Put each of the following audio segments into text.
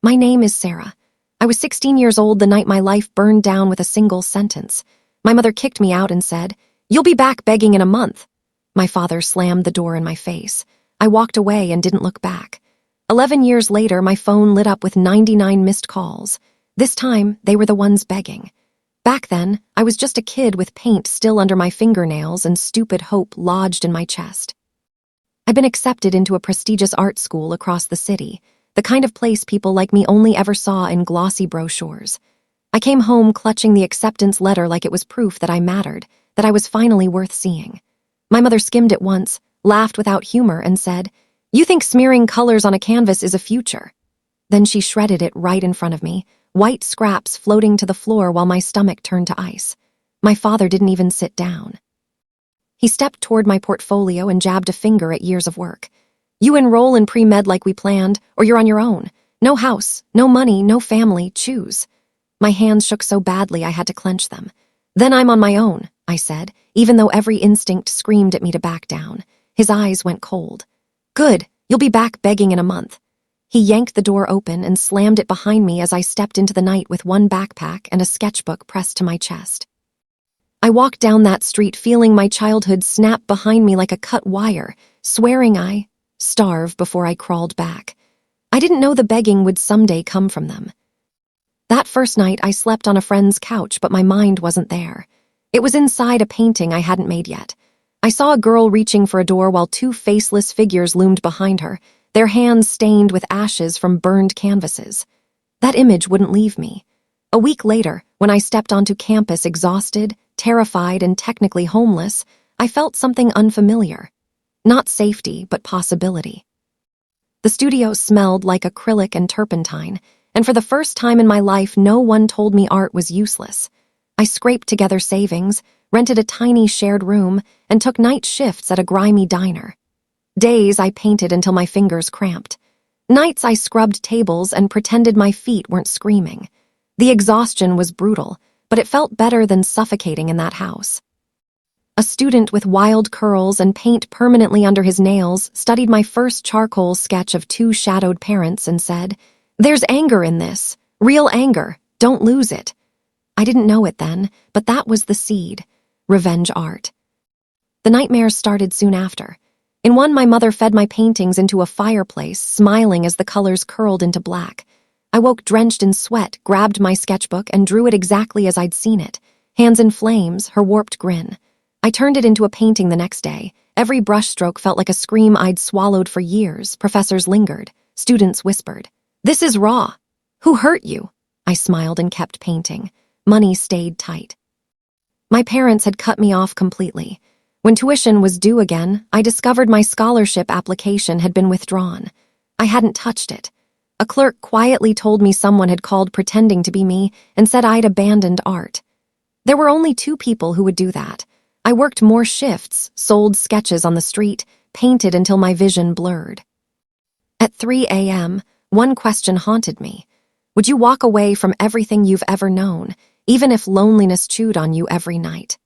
My name is Sarah. I was 16 years old the night my life burned down with a single sentence. My mother kicked me out and said, "You'll be back begging in a month." My father slammed the door in my face. I walked away and didn't look back. 11 years later, my phone lit up with 99 missed calls. This time, they were the ones begging. Back then, I was just a kid with paint still under my fingernails and stupid hope lodged in my chest. I'd been accepted into a prestigious art school across the city, the kind of place people like me only ever saw in glossy brochures. I came home clutching the acceptance letter like it was proof that I mattered, that I was finally worth seeing. My mother skimmed it once, laughed without humor, and said, "You think smearing colors on a canvas is a future?" Then she shredded it right in front of me, white scraps floating to the floor while my stomach turned to ice. My father didn't even sit down. He stepped toward my portfolio and jabbed a finger at years of work. "You enroll in pre-med like we planned, or you're on your own. No house, no money, no family, choose." My hands shook so badly I had to clench them. "Then I'm on my own," I said, even though every instinct screamed at me to back down. His eyes went cold. "Good, you'll be back begging in a month." He yanked the door open and slammed it behind me as I stepped into the night with one backpack and a sketchbook pressed to my chest. I walked down that street feeling my childhood snap behind me like a cut wire, swearing I starve before I crawled back. I didn't know the begging would someday come from them. That first night, I slept on a friend's couch, but my mind wasn't there. It was inside a painting I hadn't made yet. I saw a girl reaching for a door while two faceless figures loomed behind her, their hands stained with ashes from burned canvases. That image wouldn't leave me. A week later, when I stepped onto campus exhausted, terrified, and technically homeless, I felt something unfamiliar. Not safety, but possibility. The studio smelled like acrylic and turpentine, and for the first time in my life, no one told me art was useless. I scraped together savings, rented a tiny shared room, and took night shifts at a grimy diner. Days I painted until my fingers cramped. Nights I scrubbed tables and pretended my feet weren't screaming. The exhaustion was brutal, but it felt better than suffocating in that house. A student with wild curls and paint permanently under his nails studied my first charcoal sketch of two shadowed parents and said, "There's anger in this. Real anger. Don't lose it." I didn't know it then, but that was the seed. Revenge art. The nightmares started soon after. In one, my mother fed my paintings into a fireplace, smiling as the colors curled into black. I woke drenched in sweat, grabbed my sketchbook, and drew it exactly as I'd seen it. Hands in flames, her warped grin. I turned it into a painting the next day. Every brushstroke felt like a scream I'd swallowed for years. Professors lingered. Students whispered, "This is raw." "Who hurt you?" I smiled and kept painting. Money stayed tight. My parents had cut me off completely. When tuition was due again, I discovered my scholarship application had been withdrawn. I hadn't touched it. A clerk quietly told me someone had called pretending to be me and said I'd abandoned art. There were only two people who would do that. I worked more shifts, sold sketches on the street, painted until my vision blurred. At 3 a.m., one question haunted me. Would you walk away from everything you've ever known, even if loneliness chewed on you every night?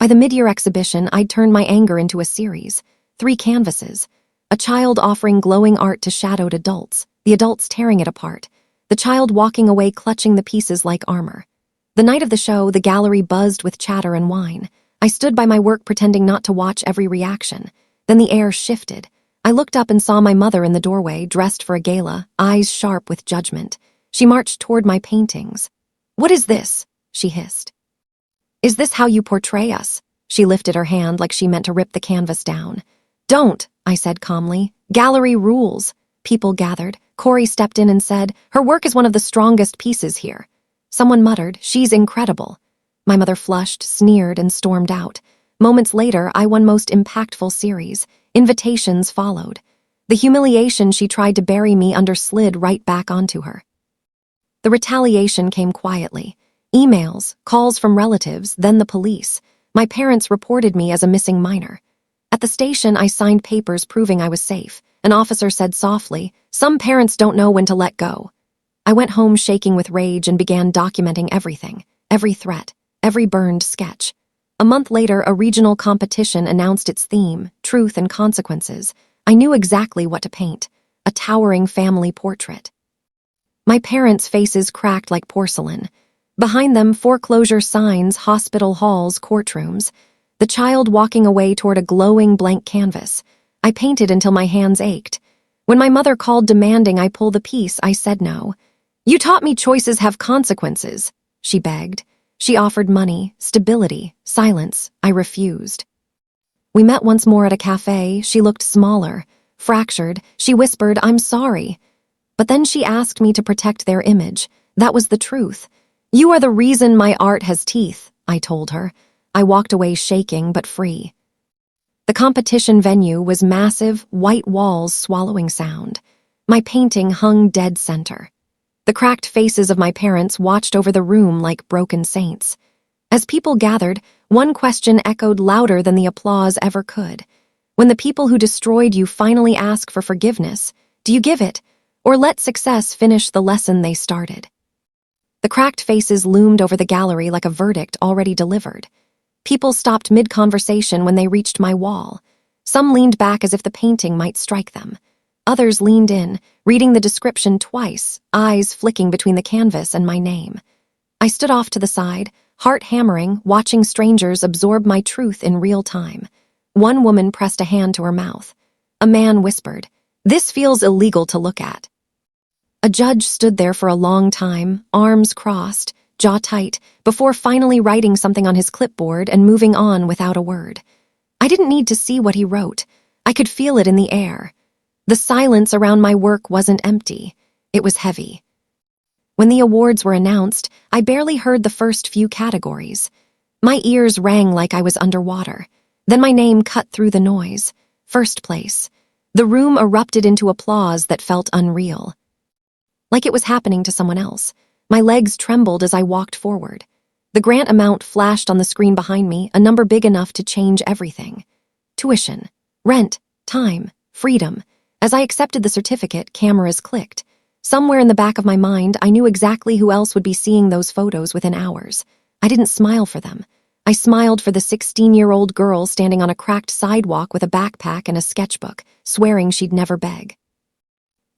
By the mid-year exhibition, I'd turned my anger into a series. 3 canvases. A child offering glowing art to shadowed adults, the adults tearing it apart, the child walking away clutching the pieces like armor. The night of the show, the gallery buzzed with chatter and wine. I stood by my work pretending not to watch every reaction. Then the air shifted. I looked up and saw my mother in the doorway, dressed for a gala, eyes sharp with judgment. She marched toward my paintings. "What is this?" she hissed. "Is this how you portray us?" She lifted her hand like she meant to rip the canvas down. "Don't," I said calmly. "Gallery rules." People gathered. Corey stepped in and said, "Her work is one of the strongest pieces here." Someone muttered, "She's incredible." My mother flushed, sneered, and stormed out. Moments later, I won most impactful series. Invitations followed. The humiliation she tried to bury me under slid right back onto her. The retaliation came quietly. Emails, calls from relatives, then the police. My parents reported me as a missing minor. At the station, I signed papers proving I was safe. An officer said softly, "Some parents don't know when to let go." I went home shaking with rage and began documenting everything, every threat, every burned sketch. A month later, a regional competition announced its theme, Truth and Consequences. I knew exactly what to paint, a towering family portrait. My parents' faces cracked like porcelain. Behind them, foreclosure signs, hospital halls, courtrooms. The child walking away toward a glowing blank canvas. I painted until my hands ached. When my mother called demanding I pull the piece, I said no. "You taught me choices have consequences," she begged. She offered money, stability, silence. I refused. We met once more at a cafe. She looked smaller, fractured. She whispered, "I'm sorry." But then she asked me to protect their image. That was the truth. "You are the reason my art has teeth," I told her. I walked away shaking but free. The competition venue was massive, white walls swallowing sound. My painting hung dead center. The cracked faces of my parents watched over the room like broken saints. As people gathered, one question echoed louder than the applause ever could. When the people who destroyed you finally ask for forgiveness, do you give it, or let success finish the lesson they started? The cracked faces loomed over the gallery like a verdict already delivered. People stopped mid-conversation when they reached my wall. Some leaned back as if the painting might strike them. Others leaned in, reading the description twice, eyes flicking between the canvas and my name. I stood off to the side, heart hammering, watching strangers absorb my truth in real time. One woman pressed a hand to her mouth. A man whispered, "This feels illegal to look at." A judge stood there for a long time, arms crossed, jaw tight, before finally writing something on his clipboard and moving on without a word. I didn't need to see what he wrote. I could feel it in the air. The silence around my work wasn't empty. It was heavy. When the awards were announced, I barely heard the first few categories. My ears rang like I was underwater. Then my name cut through the noise. First place. The room erupted into applause that felt unreal. Like it was happening to someone else. My legs trembled as I walked forward. The grant amount flashed on the screen behind me, a number big enough to change everything. Tuition, rent, time, freedom. As I accepted the certificate, cameras clicked. Somewhere in the back of my mind, I knew exactly who else would be seeing those photos within hours. I didn't smile for them. I smiled for the 16-year-old girl standing on a cracked sidewalk with a backpack and a sketchbook, swearing she'd never beg.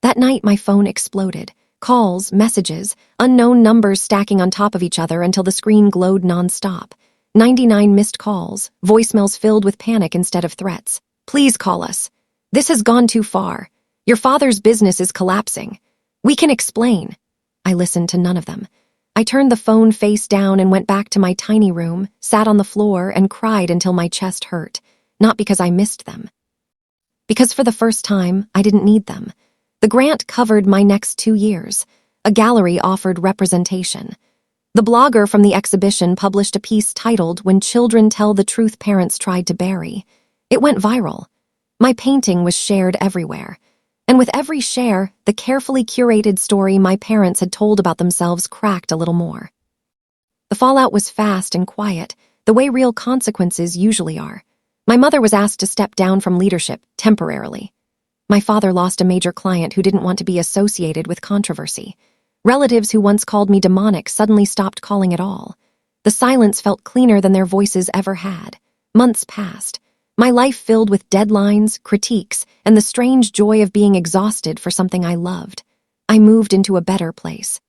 That night, my phone exploded. Calls, messages, unknown numbers stacking on top of each other until the screen glowed nonstop. 99 missed calls, voicemails filled with panic instead of threats. "Please call us. This has gone too far. Your father's business is collapsing. We can explain." I listened to none of them. I turned the phone face down and went back to my tiny room, sat on the floor, and cried until my chest hurt. Not because I missed them. Because for the first time, I didn't need them. The grant covered my next 2 years. A gallery offered representation. The blogger from the exhibition published a piece titled "When Children Tell the Truth Parents Tried to Bury." It went viral. My painting was shared everywhere. And with every share, the carefully curated story my parents had told about themselves cracked a little more. The fallout was fast and quiet, the way real consequences usually are. My mother was asked to step down from leadership, temporarily. My father lost a major client who didn't want to be associated with controversy. Relatives who once called me demonic suddenly stopped calling at all. The silence felt cleaner than their voices ever had. Months passed. My life filled with deadlines, critiques, and the strange joy of being exhausted for something I loved. I moved into a better place.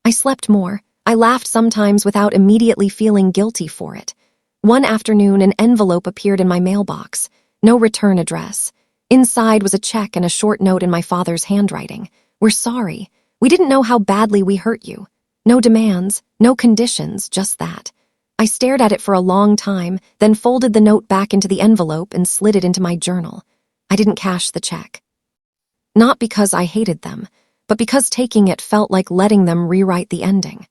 I slept more. I laughed sometimes without immediately feeling guilty for it. One afternoon, an envelope appeared in my mailbox. No return address. Inside was a check and a short note in my father's handwriting. "We're sorry. We didn't know how badly we hurt you." No demands, no conditions, just that. I stared at it for a long time, then folded the note back into the envelope and slid it into my journal. I didn't cash the check. Not because I hated them, but because taking it felt like letting them rewrite the ending.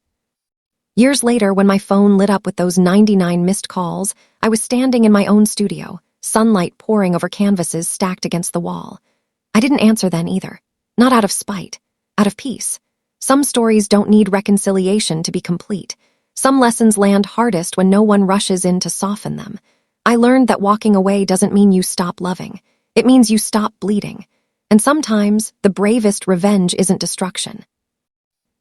Years later, when my phone lit up with those 99 missed calls, I was standing in my own studio, sunlight pouring over canvases stacked against the wall. I didn't answer then either. Not out of spite, out of peace. Some stories don't need reconciliation to be complete. Some lessons land hardest when no one rushes in to soften them. I learned that walking away doesn't mean you stop loving. It means you stop bleeding. And sometimes, the bravest revenge isn't destruction.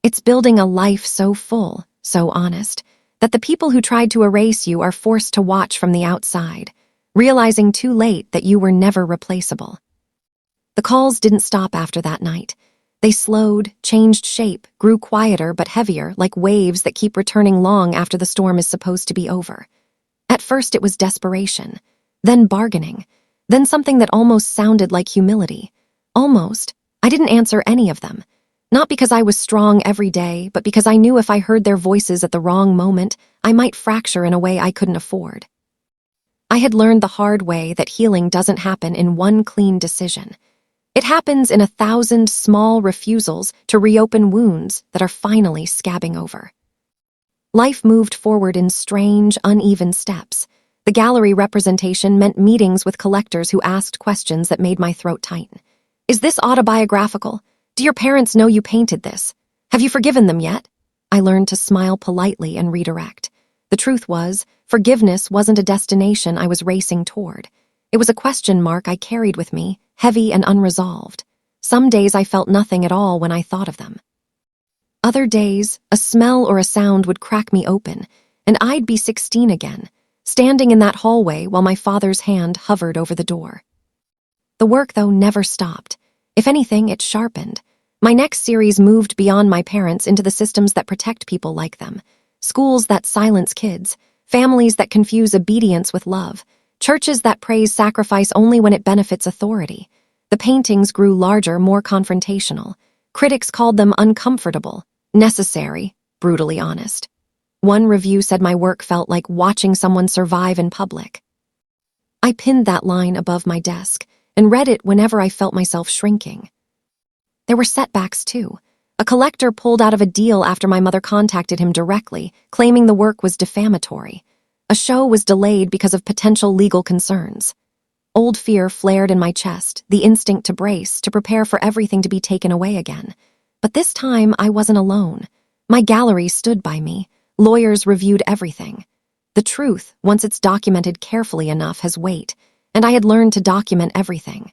It's building a life so full, so honest, that the people who tried to erase you are forced to watch from the outside, realizing too late that you were never replaceable. The calls didn't stop after that night. They slowed, changed shape, grew quieter but heavier, like waves that keep returning long after the storm is supposed to be over. At first it was desperation, then bargaining, then something that almost sounded like humility. Almost. I didn't answer any of them. Not because I was strong every day, but because I knew if I heard their voices at the wrong moment, I might fracture in a way I couldn't afford. I had learned the hard way that healing doesn't happen in one clean decision. It happens in 1,000 small refusals to reopen wounds that are finally scabbing over. Life moved forward in strange, uneven steps. The gallery representation meant meetings with collectors who asked questions that made my throat tighten. Is this autobiographical? Do your parents know you painted this? Have you forgiven them yet? I learned to smile politely and redirect. The truth was, forgiveness wasn't a destination I was racing toward. It was a question mark I carried with me, heavy and unresolved. Some days I felt nothing at all when I thought of them. Other days, a smell or a sound would crack me open, and I'd be 16 again, standing in that hallway while my father's hand hovered over the door. The work, though, never stopped. If anything, it sharpened. My next series moved beyond my parents into the systems that protect people like them. Schools that silence kids, families that confuse obedience with love, churches that praise sacrifice only when it benefits authority. The paintings grew larger, more confrontational. Critics called them uncomfortable, necessary, brutally honest. One review said my work felt like watching someone survive in public. I pinned that line above my desk and read it whenever I felt myself shrinking. There were setbacks, too. A collector pulled out of a deal after my mother contacted him directly, claiming the work was defamatory. A show was delayed because of potential legal concerns. Old fear flared in my chest, the instinct to brace, to prepare for everything to be taken away again. But this time, I wasn't alone. My gallery stood by me. Lawyers reviewed everything. The truth, once it's documented carefully enough, has weight, and I had learned to document everything.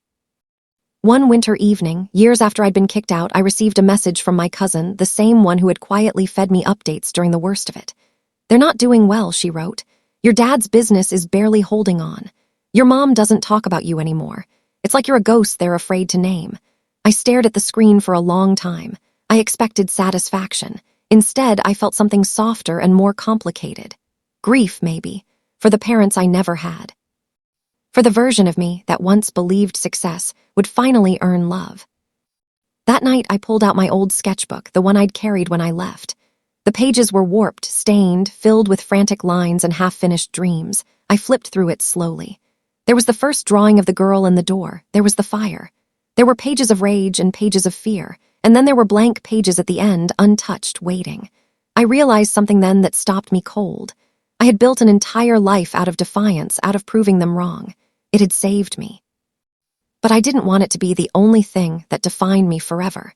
One winter evening, years after I'd been kicked out, I received a message from my cousin, the same one who had quietly fed me updates during the worst of it. "They're not doing well," she wrote. "Your dad's business is barely holding on. Your mom doesn't talk about you anymore. It's like you're a ghost they're afraid to name." I stared at the screen for a long time. I expected satisfaction. Instead, I felt something softer and more complicated. Grief, maybe, for the parents I never had. For the version of me that once believed success would finally earn love. That night, I pulled out my old sketchbook, the one I'd carried when I left. The pages were warped, stained, filled with frantic lines and half-finished dreams. I flipped through it slowly. There was the first drawing of the girl in the door. There was the fire. There were pages of rage and pages of fear, and then there were blank pages at the end, untouched, waiting. I realized something then that stopped me cold. I had built an entire life out of defiance, out of proving them wrong. It had saved me. But I didn't want it to be the only thing that defined me forever.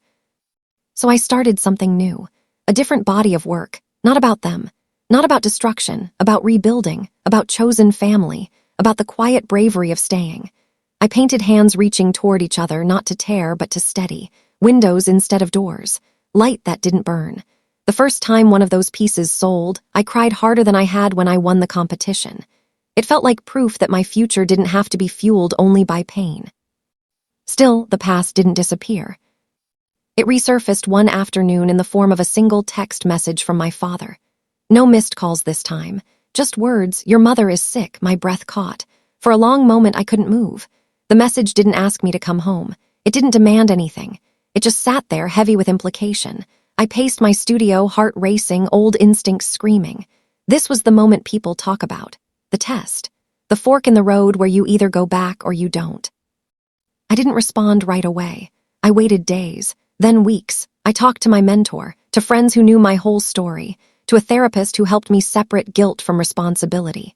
So I started something new, a different body of work, not about them, not about destruction, about rebuilding, about chosen family, about the quiet bravery of staying. I painted hands reaching toward each other, not to tear, but to steady, windows instead of doors, light that didn't burn. The first time one of those pieces sold, I cried harder than I had when I won the competition. It felt like proof that my future didn't have to be fueled only by pain. Still, the past didn't disappear. It resurfaced one afternoon in the form of a single text message from my father. No missed calls this time, just words, "Your mother is sick," my breath caught. For a long moment I couldn't move. The message didn't ask me to come home. It didn't demand anything. It just sat there, heavy with implication. I paced my studio, heart racing, old instincts screaming. This was the moment people talk about. The test. The fork in the road where you either go back or you don't. I didn't respond right away. I waited days, then weeks. I talked to my mentor, to friends who knew my whole story, to a therapist who helped me separate guilt from responsibility.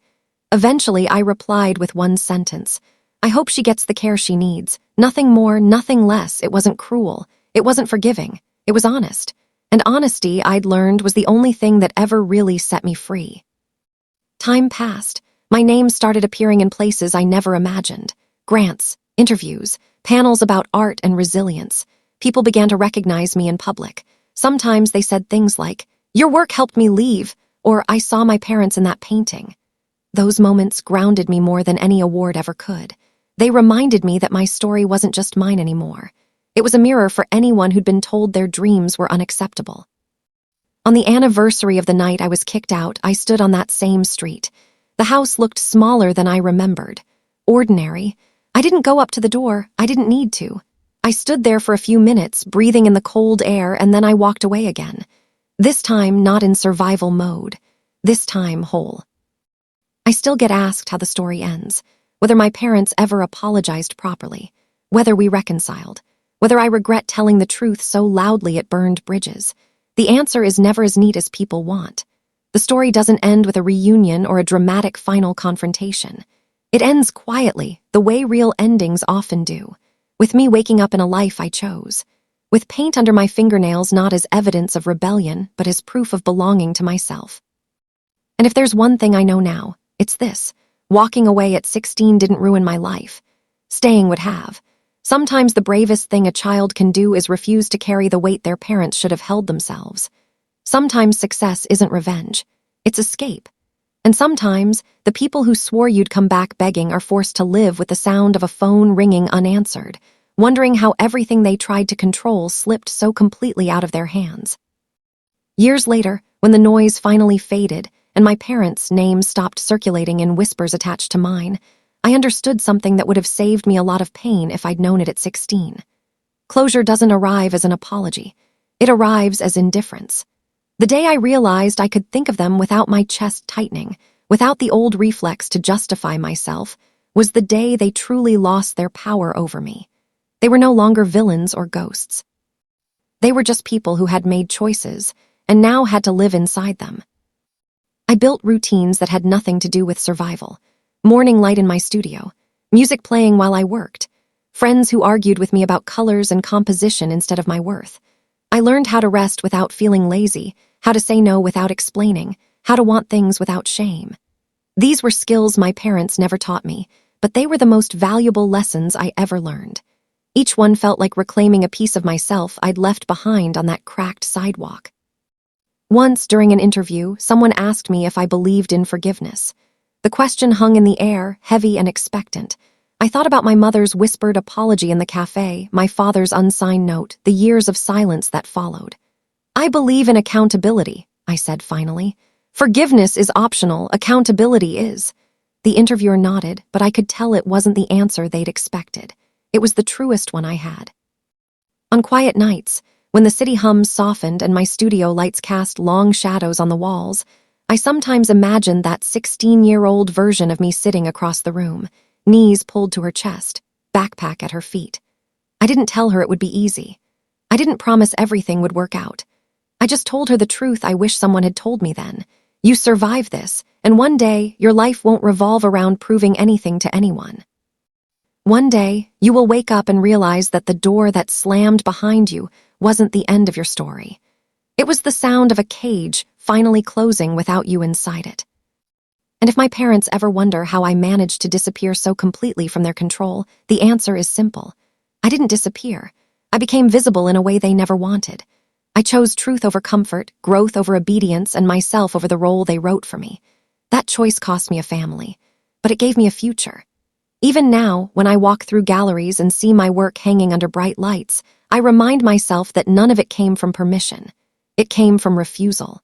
Eventually, I replied with one sentence. I hope she gets the care she needs. Nothing more, nothing less. It wasn't cruel. It wasn't forgiving. It was honest. And honesty, I'd learned, was the only thing that ever really set me free. Time passed. My name started appearing in places I never imagined. Grants, interviews, panels about art and resilience. People began to recognize me in public. Sometimes they said things like, "Your work helped me leave," or "I saw my parents in that painting." Those moments grounded me more than any award ever could. They reminded me that my story wasn't just mine anymore. It was a mirror for anyone who'd been told their dreams were unacceptable. On the anniversary of the night I was kicked out, I stood on that same street. The house looked smaller than I remembered. Ordinary. I didn't go up to the door. I didn't need to. I stood there for a few minutes, breathing in the cold air, and then I walked away again. This time, not in survival mode. This time, whole. I still get asked how the story ends, whether my parents ever apologized properly, whether we reconciled, whether I regret telling the truth so loudly it burned bridges. The answer is never as neat as people want. The story doesn't end with a reunion or a dramatic final confrontation. It ends quietly, the way real endings often do, with me waking up in a life I chose, with paint under my fingernails not as evidence of rebellion, but as proof of belonging to myself. And if there's one thing I know now, it's this: walking away at 16 didn't ruin my life. Staying would have. Sometimes the bravest thing a child can do is refuse to carry the weight their parents should have held themselves. Sometimes success isn't revenge, it's escape. And sometimes, the people who swore you'd come back begging are forced to live with the sound of a phone ringing unanswered, wondering how everything they tried to control slipped so completely out of their hands. Years later, when the noise finally faded and my parents' names stopped circulating in whispers attached to mine, I understood something that would have saved me a lot of pain if I'd known it at 16. Closure doesn't arrive as an apology. It arrives as indifference. The day I realized I could think of them without my chest tightening, without the old reflex to justify myself, was the day they truly lost their power over me. They were no longer villains or ghosts. They were just people who had made choices and now had to live inside them. I built routines that had nothing to do with survival. Morning light in my studio, music playing while I worked, friends who argued with me about colors and composition instead of my worth. I learned how to rest without feeling lazy, how to say no without explaining, how to want things without shame. These were skills my parents never taught me, but they were the most valuable lessons I ever learned. Each one felt like reclaiming a piece of myself I'd left behind on that cracked sidewalk. Once, during an interview, someone asked me if I believed in forgiveness. The question hung in the air, heavy and expectant. I thought about my mother's whispered apology in the cafe, my father's unsigned note, the years of silence that followed. "I believe in accountability," I said finally. "Forgiveness is optional, accountability is." The interviewer nodded, but I could tell it wasn't the answer they'd expected. It was the truest one I had. On quiet nights, when the city hums softened and my studio lights cast long shadows on the walls, I sometimes imagined that 16-year-old version of me sitting across the room, knees pulled to her chest, backpack at her feet. I didn't tell her it would be easy. I didn't promise everything would work out. I just told her the truth I wish someone had told me then. You survive this, and one day your life won't revolve around proving anything to anyone. One day, you will wake up and realize that the door that slammed behind you wasn't the end of your story. It was the sound of a cage finally closing without you inside it. And if my parents ever wonder how I managed to disappear so completely from their control, the answer is simple. I didn't disappear. I became visible in a way they never wanted. I chose truth over comfort, growth over obedience, and myself over the role they wrote for me. That choice cost me a family, but it gave me a future. Even now, when I walk through galleries and see my work hanging under bright lights, I remind myself that none of it came from permission. It came from refusal.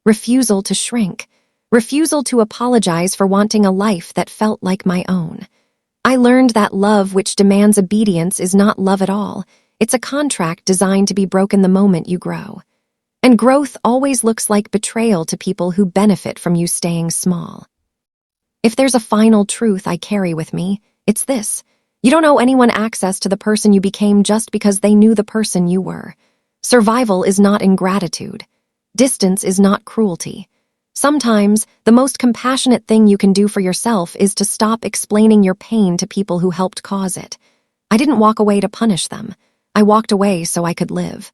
Refusal to shrink. Refusal to apologize for wanting a life that felt like my own. I learned that love which demands obedience is not love at all. It's a contract designed to be broken the moment you grow. And growth always looks like betrayal to people who benefit from you staying small. If there's a final truth I carry with me, it's this: you don't owe anyone access to the person you became just because they knew the person you were. Survival is not ingratitude. Distance is not cruelty. Sometimes, the most compassionate thing you can do for yourself is to stop explaining your pain to people who helped cause it. I didn't walk away to punish them. I walked away so I could live.